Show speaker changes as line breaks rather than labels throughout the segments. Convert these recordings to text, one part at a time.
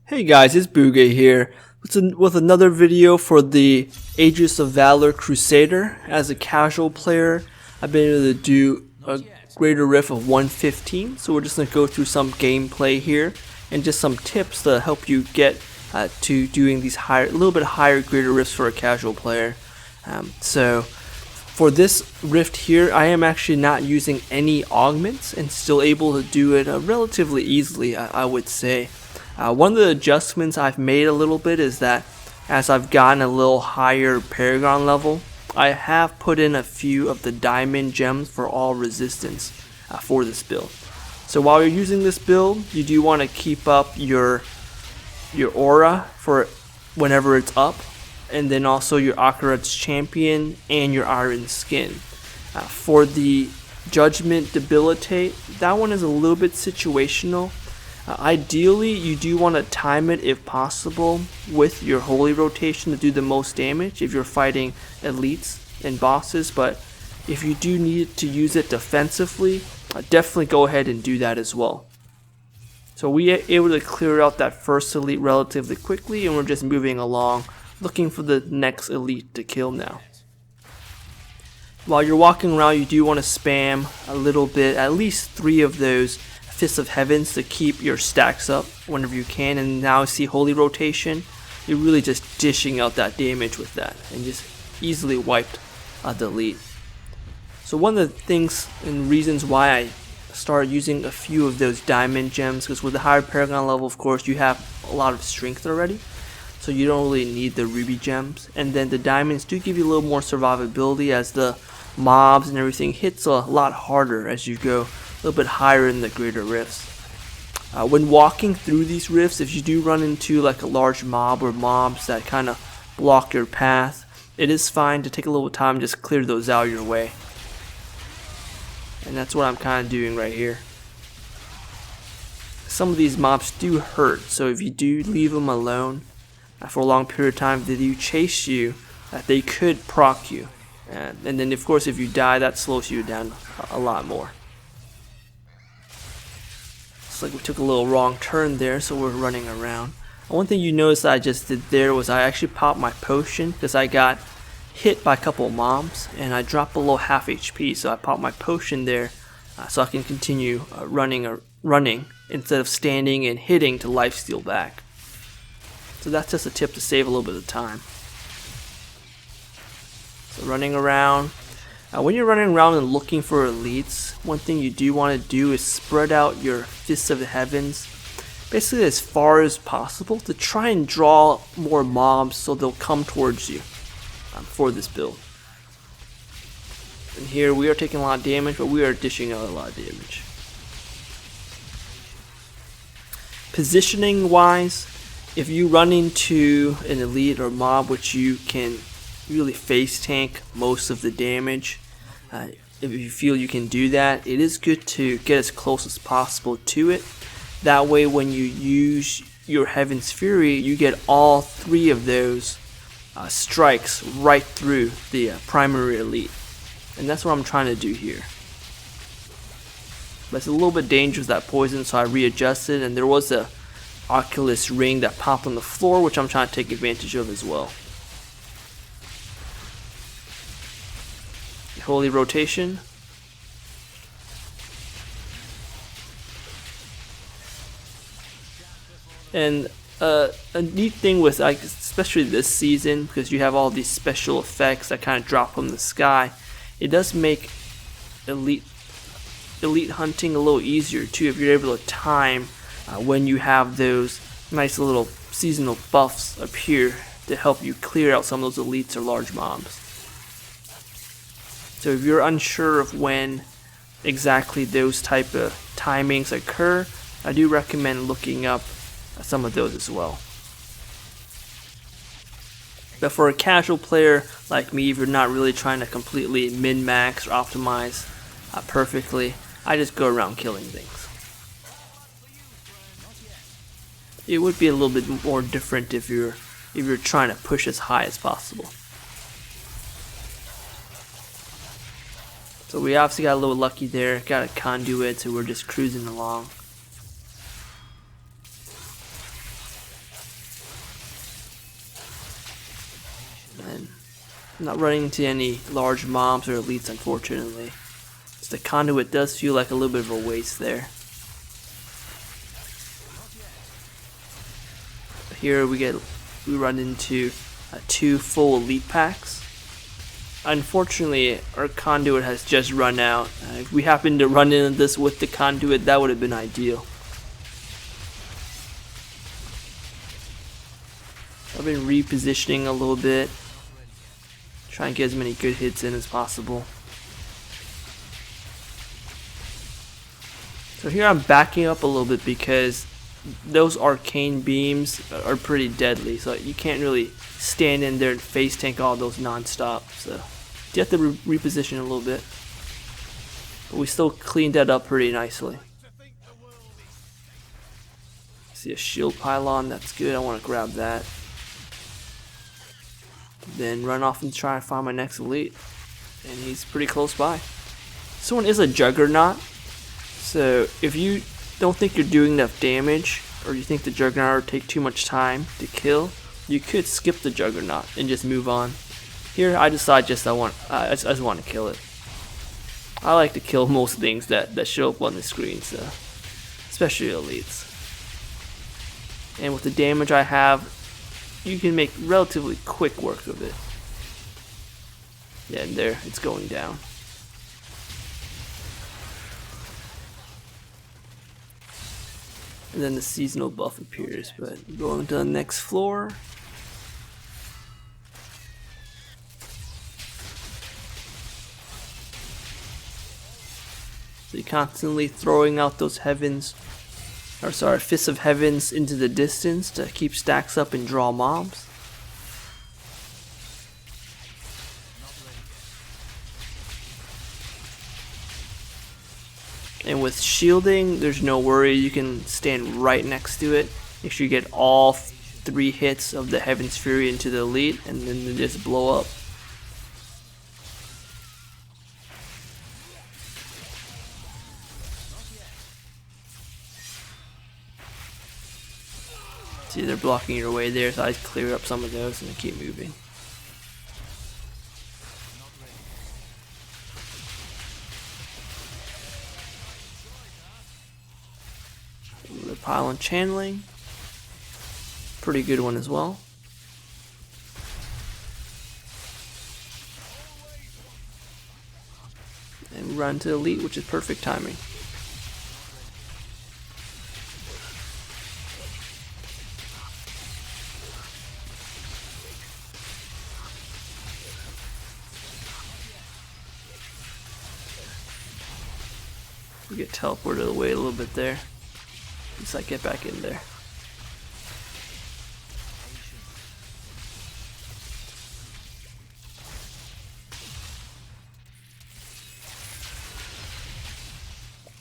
Hey guys, it's Bugay here with another video for the Aegis of Valor Crusader. As a casual player, I've been able to do a greater riff of 115, so we're just going to go through some gameplay here and just some tips to help you get to doing these a little bit higher greater rifts for a casual player. So for this rift here, I am actually not using any augments and still able to do it relatively easily, I would say. One of the adjustments I've made a little bit is that as I've gotten a little higher Paragon level, I have put in a few of the diamond gems for all resistance for this build. So while you're using this build, you do want to keep up your aura for whenever it's up, and then also your Akarat's champion and your iron skin. For the judgment debilitate, that one is a little bit situational. Ideally, you do want to time it if possible with your holy rotation to do the most damage if you're fighting elites and bosses, but if you do need to use it defensively, definitely go ahead and do that as well. So we are able to clear out that first elite relatively quickly, and we're just moving along looking for the next elite to kill now. While you're walking around, you do want to spam a little bit, at least 3 of those Fists of Heavens to keep your stacks up whenever you can. And now see holy rotation, you're really just dishing out that damage with that and just easily wiped the elite. So one of the things and reasons why I started using a few of those diamond gems, because with the higher Paragon level, of course, you have a lot of strength already, so you don't really need the ruby gems. And then the diamonds do give you a little more survivability as the mobs and everything hits a lot harder as you go a little bit higher in the greater rifts. When walking through these rifts, if you do run into like a large mob or mobs that kind of block your path, it is fine to take a little time and just clear those out your way. And that's what I'm kind of doing right here. Some of these mobs do hurt, so if you do leave them alone for a long period of time, if they do chase you, they could proc you. And then of course if you die, that slows you down a lot more. Like we took a little wrong turn there, so we're running around. One thing you notice that I just did there was I actually popped my potion because I got hit by a couple of mobs and I dropped below half HP, so I popped my potion there so I can continue running instead of standing and hitting to lifesteal back. So that's just a tip to save a little bit of time. So running around. When you're running around and looking for elites, one thing you do want to do is spread out your Fists of the Heavens basically as far as possible to try and draw more mobs so they'll come towards you for this build. And here we are taking a lot of damage, but we are dishing out a lot of damage. Positioning wise, if you run into an elite or mob which you can really face tank most of the damage, if you feel you can do that, it is good to get as close as possible to it. That way when you use your Heaven's Fury, you get all 3 of those strikes right through the primary elite. And that's what I'm trying to do here. But it's a little bit dangerous, that poison, so I readjusted, and there was a Oculus ring that popped on the floor, which I'm trying to take advantage of as well. Holy rotation. And a neat thing with, especially this season, because you have all these special effects that kind of drop from the sky, it does make elite hunting a little easier too if you're able to time when you have those nice little seasonal buffs appear to help you clear out some of those elites or large mobs. So if you're unsure of when exactly those type of timings occur, I do recommend looking up some of those as well. But for a casual player like me, if you're not really trying to completely min-max or optimize perfectly, I just go around killing things. It would be a little bit more different if you're trying to push as high as possible. So we obviously got a little lucky there, got a conduit, so we're just cruising along. I'm not running into any large mobs or elites, unfortunately. The conduit does feel like a little bit of a waste there. Here we run into 2 full elite packs. Unfortunately, our conduit has just run out. If we happened to run into this with the conduit, that would have been ideal. I've been repositioning a little bit, trying to get as many good hits in as possible. So here I'm backing up a little bit because those arcane beams are pretty deadly, so you can't really stand in there and face tank all those non-stop. So you have to reposition a little bit, but we still cleaned that up pretty nicely. See a shield pylon, that's good. I want to grab that. Then run off and try and find my next elite, and he's pretty close by. This one is a juggernaut, so if you don't think you're doing enough damage, or you think the juggernaut will take too much time to kill, you could skip the juggernaut and just move on. Here I decide I just want to kill it. I like to kill most things that show up on the screen, so especially elites. And with the damage I have, you can make relatively quick work of it. Yeah, and there, it's going down. And then the seasonal buff appears, but going to the next floor. So you're constantly throwing out those fists of heavens into the distance to keep stacks up and draw mobs. And with shielding, there's no worry, you can stand right next to it. Make sure you get all 3 hits of the Heaven's Fury into the elite, and then they just blow up. See, they're blocking your way there, so I clear up some of those and keep moving. The pylon channeling, pretty good one as well. And run to elite, which is perfect timing. We get teleported away a little bit there. Let's like get back in there.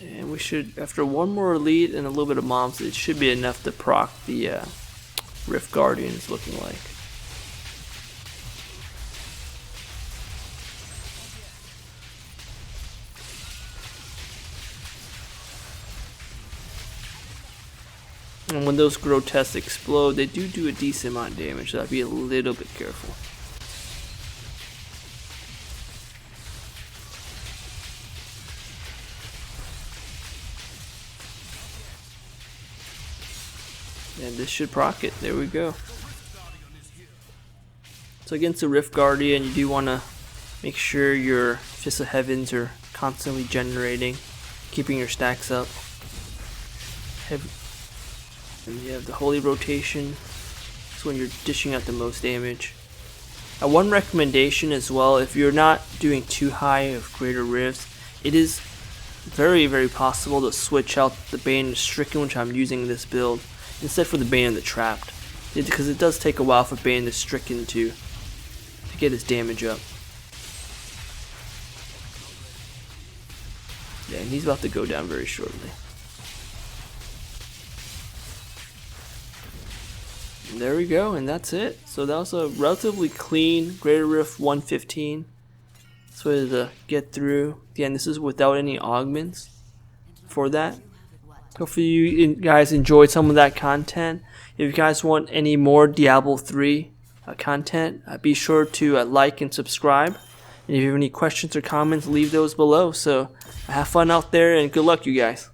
And we should, after one more elite and a little bit of mobs, it should be enough to proc the Rift Guardian, it's looking like. And when those grotesques explode, they do a decent amount of damage, so I'd be a little bit careful. And this should proc it. There we go. So against the Rift Guardian, you do want to make sure your Fists of Heavens are constantly generating, keeping your stacks up. And you have the Holy Rotation. That's when you're dishing out the most damage. One recommendation as well, if you're not doing too high of Greater Rifts, it is very, very possible to switch out the Bane of Stricken, which I'm using in this build, instead for the Bane of the Trapped. Because it does take a while for Bane of Stricken to get his damage up. Yeah, and he's about to go down very shortly. And there we go, and that's it. So that was a relatively clean Greater Rift 115. That's way to get through. Again, this is without any augments for that. Hopefully you guys enjoyed some of that content. If you guys want any more Diablo 3 content. Be sure to like and subscribe. And if you have any questions or comments, leave those below. So have fun out there and good luck, you guys.